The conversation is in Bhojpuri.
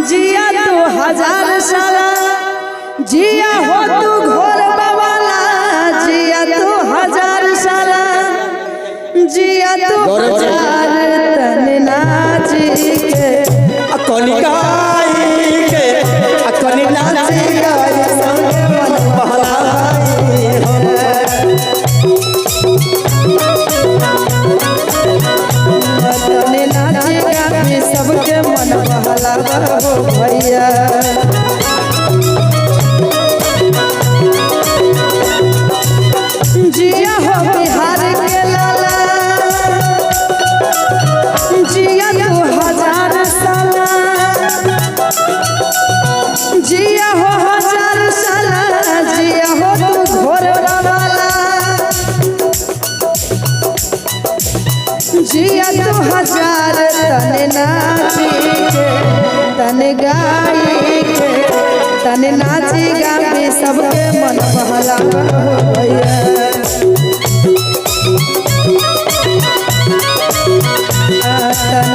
जिया तू हजार साला जिया हो तू घोर बाबाला जिया तू हजार साला जिया तू हजार तन नाची के अकनी गाई के अकनी नाची गाई संगे मन बहलाई तन नाची गाई सबके मन बहलावा हो भैया जिया हो बिहार के लाला जिया तू हजार साला जिया हो हजार साला जिया हो तू घोर वाला जिया तू हजार तन नाची के तन गाई के तन नाची गावे सबके मन बहलावा हो भैया तन